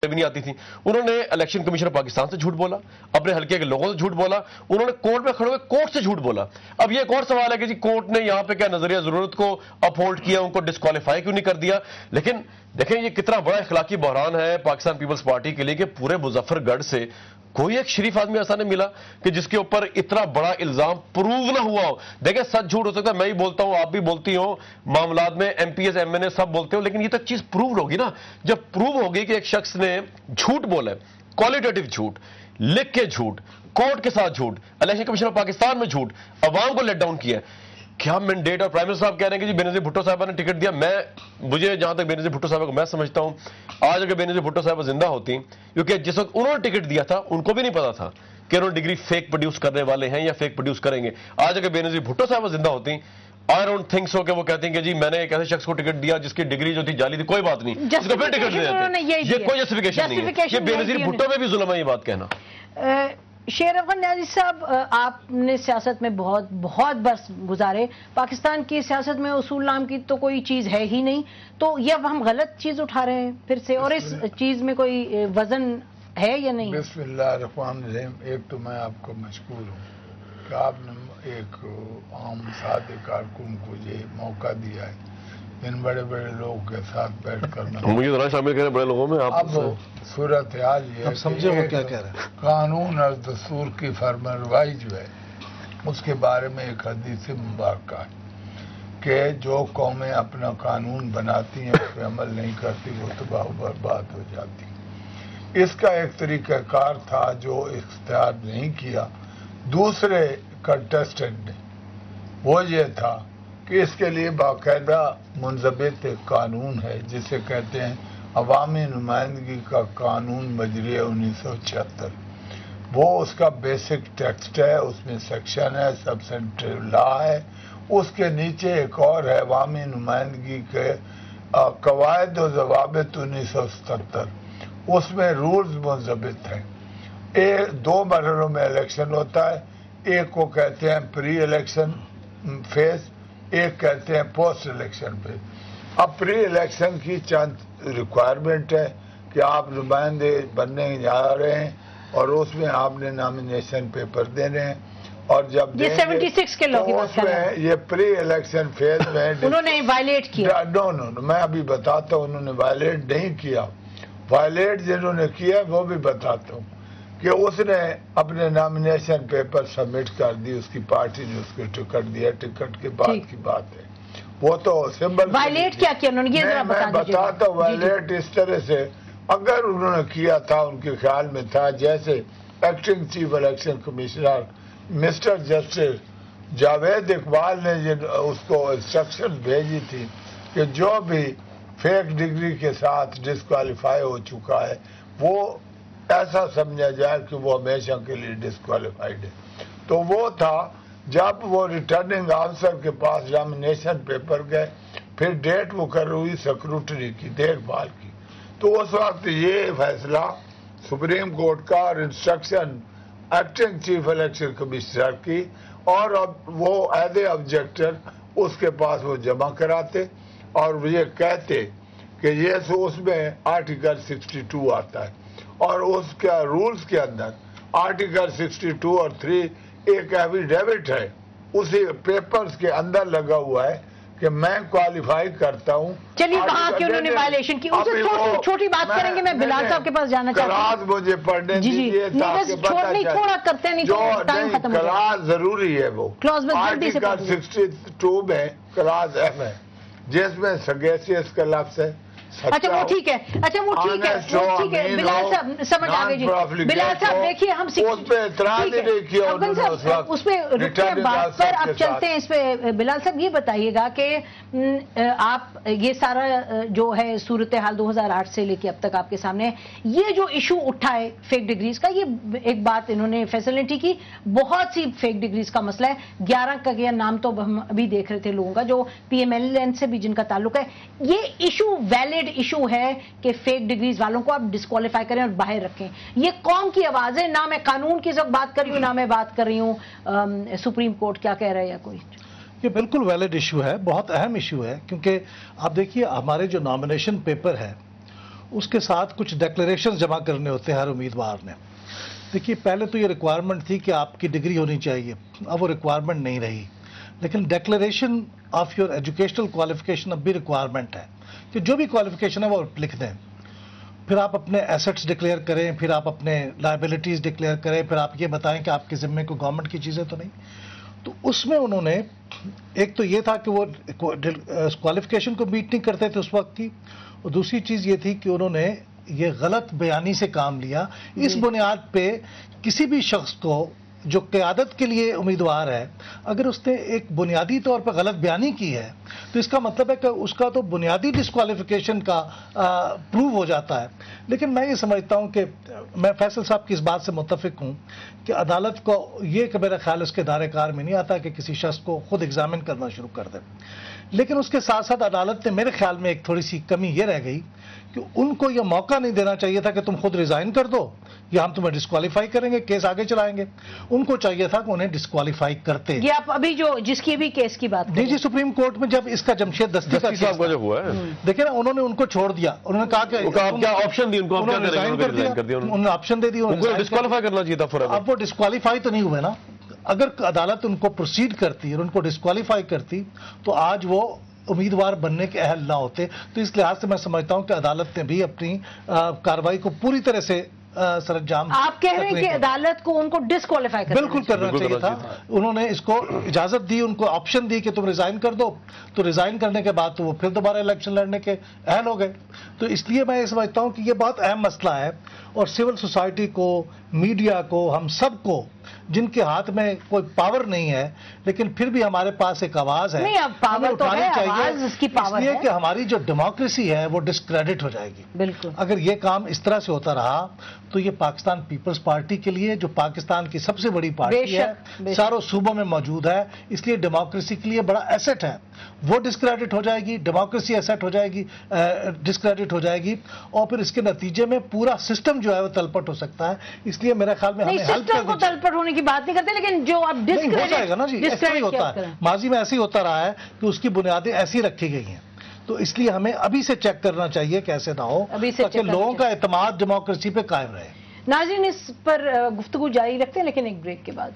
بھی نہیں آتی تھی. انہوں نے الیکشن کمیشن پاکستان سے جھوٹ بولا, اپنے حلقے کے لوگوں سے جھوٹ بولا, انہوں نے کورٹ میں کھڑے ہوئے کورٹ سے جھوٹ بولا. اب یہ ایک اور سوال ہے کہ جی کورٹ نے یہاں پہ کیا نظریہ ضرورت کو اپہولڈ کیا, ان کو ڈسکوالیفائی کیوں نہیں کر دیا. لیکن دیکھیں یہ کتنا بڑا اخلاقی بحران ہے پاکستان پیپلز پارٹی کے لیے کہ پورے مظفر گڑھ سے کوئی ایک شریف آدمی ایسا نہیں ملا کہ جس کے اوپر اتنا بڑا الزام پروو نہ ہوا ہو. دیکھیں سچ جھوٹ ہو سکتا ہے, میں ہی بولتا ہوں, آپ بھی بولتی ہوں, معاملات میں M P S M N A سب بولتے ہو, لیکن یہ تک چیز پروو ہوگی نا. جب پروو ہوگی کہ ایک شخص نے جھوٹ بولا ہے, کوالٹیٹیو جھوٹ, لکھ کے جھوٹ, کورٹ کے ساتھ جھوٹ, الیکشن کمیشن آف پاکستان میں جھوٹ, عوام کو لیٹ ڈاؤن کیا ہے. کیا مینڈیٹ اور پرائم منسٹر صاحب کہہ رہے ہیں کہ جی بینظیر بھٹو صاحبہ نے ٹکٹ دیا. مجھے جہاں تک بینظیر بھٹو صاحبہ کو میں سمجھتا ہوں, آج اگر بینظیر بھٹو صاحبہ زندہ ہوتی, کیونکہ جس وقت انہوں نے ٹکٹ دیا تھا ان کو بھی نہیں پتا تھا کہ انہوں نے ڈگری فیک پروڈیوس کرنے والے ہیں یا فیک پروڈیوس کریں گے. آج اگر بینظیر بھٹو صاحبہ زندہ ہوتی, آئی ڈونٹ تھنک سو کہ وہ کہتے ہیں کہ جی میں نے ایک ایسے شخص کو ٹکٹ دیا جس کی ڈگری جو تھی جعلی تھی, کوئی بات نہیں, اس کو پھر ٹکٹ دے دیتے. یہ کوئی جسٹیفیکیشن نہیں ہے, یہ بینظیر بھٹو میں بھی ظلم ہے یہ بات کہنا. شیر افغان نیازی صاحب, آپ نے سیاست میں بہت برس گزارے. پاکستان کی سیاست میں اصول نام کی تو کوئی چیز ہے ہی نہیں, تو یہ اب ہم غلط چیز اٹھا رہے ہیں پھر سے, اور اس چیز میں کوئی وزن ہے یا نہیں؟ بسم اللہ الرحمن الرحیم. ایک تو میں آپ کو مشکور ہوں کہ آپ نے ایک عام سادے کارکن کو یہ موقع دیا ہے ان بڑے بڑے لوگوں کے ساتھ بیٹھ کر. مجھے ذرا شامل کریں بڑے لوگوں میں. اب صورتحال یہ ہے سمجھے وہ کیا کہہ رہے ہیں. قانون اور دستور کی فرمانروائی جو ہے اس کے بارے میں ایک حدیث مبارکہ ہے کہ جو قومیں اپنا قانون بناتی ہیں اس پہ عمل نہیں کرتی وہ تباہ و برباد ہو جاتی. اس کا ایک طریقہ کار تھا جو اختیار نہیں کیا دوسرے کنٹسٹنٹ نے, وہ یہ تھا کہ اس کے لیے باقاعدہ منضبط قانون ہے جسے کہتے ہیں عوامی نمائندگی کا قانون مجریہ 1976. وہ اس کا بیسک ٹیکسٹ ہے, اس میں سیکشن ہے, سبسنٹیو لا ہے. اس کے نیچے ایک اور ہے عوامی نمائندگی کے قواعد و ضوابط 1977. اس میں رولز منضبط ہیں. دو مرحلوں میں الیکشن ہوتا ہے, ایک کو کہتے ہیں پری الیکشن فیز, ایک کہتے ہیں پوسٹ الیکشن فیز. اب پری الیکشن کی چند ریکوائرمنٹ ہے کہ آپ نمائندے بننے جا رہے ہیں اور اس میں آپ نے نامینیشن پیپر دینے ہیں, اور جب یہ 76 کے لوگ اس میں یہ پری الیکشن فیز میں انہوں نے وائلیٹ کیا. نو میں ابھی بتاتا ہوں, انہوں نے وائلیٹ نہیں کیا. وائلیٹ جنہوں نے کیا وہ بھی بتاتا ہوں کہ اس نے اپنے نامینیشن پیپر سبمٹ کر دی, اس کی پارٹی نے اس کو ٹکٹ دیا, ٹکٹ کے بعد کی بات ہے. وہ تو سمبل وائلیٹ کیا کیا انہوں نے, میں بتاتا ہوں. وائلیٹ اس طرح سے اگر انہوں نے کیا تھا ان کے خیال میں تھا جیسے acting chief election commissioner mister justice Javed Iqbal نے اس کو انسٹرکشن بھیجی تھی کہ جو بھی فیک ڈگری کے ساتھ ڈسکوالیفائی ہو چکا ہے وہ ایسا سمجھا جائے کہ وہ ہمیشہ کے لیے ڈسکوالیفائڈ ہے. تو وہ تھا جب وہ ریٹرننگ آفیسر کے پاس نامینیشن پیپر گئے, پھر ڈیٹ مقرر ہوئی سیکروٹری کی دیکھ بھال کی, تو اس وقت یہ فیصلہ سپریم کورٹ کا اور instruction acting chief election commissioner کی, اور اب وہ ایز اے آبجیکٹر اس کے پاس وہ جمع کراتے اور یہ کہتے کہ یہ اس میں آرٹیکل 62 آتا ہے, اور اس کا رولز کے اندر آرٹیکل 62 اور 3 ایک ایفیڈیوٹ ہے اسی پیپرز کے اندر لگا ہوا ہے کہ میں کوالیفائی کرتا ہوں. چلیے کہاں کہ انہوں نے وائلیشن کی, چھوٹی بات کریں گے. میں بلال صاحح کے پاس جانا چاہتا ہوں. کلاس مجھے پڑھنے دیجیے تاکہ پتہ چلے جو کلاس ضروری ہے. وہ آرٹیکل 62 میں کلاس ایم ہے جس میں سگیسیس کا لفظ ہے. اچھا وہ ٹھیک ہے, بلال صاحب سمجھ آ گئی جی. بلال صاحب دیکھیے ہم اس پہ بات پر اب چلتے ہیں. اس پہ بلال صاحب یہ بتائیے گا کہ آپ یہ سارا جو ہے صورتحال 2008 سے لے کے اب تک آپ کے سامنے یہ جو ایشو اٹھا ہے فیک ڈگریز کا, یہ ایک بات انہوں نے فیسلٹی کی, بہت سی فیک ڈگریز کا مسئلہ ہے. 11 کا کیا نام تو ہم ابھی دیکھ رہے تھے لوگوں کا جو پی ایم ایل این سے بھی جن کا تعلق ہے. یہ ایشو ویلڈ ایشو ہے کہ فیک ڈگریز والوں کو آپ ڈسکوالیفائی کریں اور باہر رکھیں. یہ قوم کی آواز ہے, نہ میں قانون کی بات کر رہی ہوں نہ میں بات کر رہی ہوں سپریم کورٹ کیا کہہ رہا ہے یا کوئی. یہ بالکل ویلڈ ایشو ہے, بہت اہم ایشو ہے, کیونکہ آپ دیکھیے ہمارے جو نامینیشن پیپر ہے اس کے ساتھ کچھ ڈیکلریشن جمع کرنے ہوتے ہیں ہر امیدوار نے. دیکھیے پہلے تو یہ ریکوائرمنٹ تھی کہ آپ کی ڈگری ہونی چاہیے، اب وہ ریکوائرمنٹ نہیں رہی، لیکن declaration of your educational qualification اب بھی ریکوائرمنٹ ہے کہ جو بھی کوالیفیکیشن ہے وہ لکھ دیں. پھر آپ اپنے ایسٹس ڈکلیئر کریں، پھر آپ اپنے لائبلٹیز ڈکلیئر کریں، پھر آپ یہ بتائیں کہ آپ کے ذمے کو گورنمنٹ کی چیزیں تو نہیں. تو اس میں انہوں نے ایک تو یہ تھا کہ وہ کوالیفیکیشن کو میٹ نہیں کرتے تھے اس وقت کی، اور دوسری چیز یہ تھی کہ انہوں نے یہ غلط بیانی سے کام لیا. اس بنیاد پہ کسی بھی شخص کو جو قیادت کے لیے امیدوار ہے، اگر اس نے ایک بنیادی طور پہ غلط بیانی کی ہے تو اس کا مطلب ہے کہ اس کا تو بنیادی ڈسکوالیفیکیشن کا پروو ہو جاتا ہے. لیکن میں یہ سمجھتا ہوں کہ میں فیصل صاحب کی اس بات سے متفق ہوں کہ عدالت کو یہ کہ میرا خیال اس کے دائرۂ کار میں نہیں آتا کہ کسی شخص کو خود ایگزامن کرنا شروع کر دے. لیکن اس کے ساتھ ساتھ عدالت نے میرے خیال میں ایک تھوڑی سی کمی یہ رہ گئی کہ ان کو یہ موقع نہیں دینا چاہیے تھا کہ تم خود ریزائن کر دو یا ہم تمہیں ڈسکوالیفائی کریں گے، کیس آگے چلائیں گے. ان کو چاہیے تھا کہ انہیں ڈسکوالیفائی کرتے. یہ آپ ابھی جو جس کی بھی کیس کی بات جی جی سپریم کورٹ میں جب اس کا جمشید دستی کا صاحب کا جو ہوا ہے، دیکھیں نا انہوں نے ان کو چھوڑ دیا. انہوں نے کہا کہ کیا آپشن دی ان کو، آپ کیا کریں گے؟ انہوں نے آپشن دے دی، ڈسکوالیفائی کرنا چاہیے تھا فوراً. اب وہ ڈسکوالیفائی تو نہیں ہوئے نا. اگر عدالت ان کو پروسیڈ کرتی اور ان کو ڈسکوالیفائی کرتی تو آج وہ امیدوار بننے کے اہل نہ ہوتے. تو اس لحاظ سے میں سمجھتا ہوں کہ عدالت نے بھی اپنی کارروائی کو پوری طرح سے سر انجام. آپ کہہ رہے ہیں کہ عدالت کو ان کو ڈسکوالیفائی کرنا بالکل کرنا چاہیے تھا. انہوں نے اس کو اجازت دی، ان کو آپشن دی کہ تم ریزائن کر دو. تو ریزائن کرنے کے بعد تو وہ پھر دوبارہ الیکشن لڑنے کے اہل ہو گئے. تو اس لیے میں یہ سمجھتا ہوں کہ یہ بہت اہم مسئلہ ہے، اور سول سوسائٹی کو، میڈیا کو، ہم سب کو جن کے ہاتھ میں کوئی پاور نہیں ہے لیکن پھر بھی ہمارے پاس ایک آواز ہے، ہمیں اٹھانی چاہیے. اس لیے کہ ہماری جو ڈیموکریسی ہے وہ ڈسکریڈٹ ہو جائے گی. بالکل. اگر یہ کام اس طرح سے ہوتا رہا تو یہ پاکستان پیپلز پارٹی کے لیے، جو پاکستان کی سب سے بڑی پارٹی ہے، چاروں صوبوں میں موجود ہے، اس لیے ڈیموکریسی کے لیے بڑا ایسٹ ہے، وہ ڈسکریڈٹ ہو جائے گی. ڈیموکریسی ایسٹ ہو جائے گی، ڈسکریڈٹ ہو جائے گی، اور پھر اس کے نتیجے میں پورا سسٹم جو ہے وہ تلپٹ ہو سکتا ہے. اس لیے میرے خیال میں ہمیں سسٹم کو تلپٹ ہونے کی بات نہیں کرتے، لیکن جو اب ہو جائے گا نا جی، ایسا ہی ہوتا ہے. ماضی میں ایسے ہی ہوتا رہا ہے کہ اس کی بنیادیں ایسی رکھی گئی ہیں. تو اس لیے ہمیں ابھی سے چیک کرنا چاہیے کہ ایسے نہ ہو، تاکہ لوگوں کا اعتماد ڈیموکریسی پہ قائم رہے. ناظرین اس پر گفتگو جاری رکھتے ہیں لیکن ایک بریک کے بعد.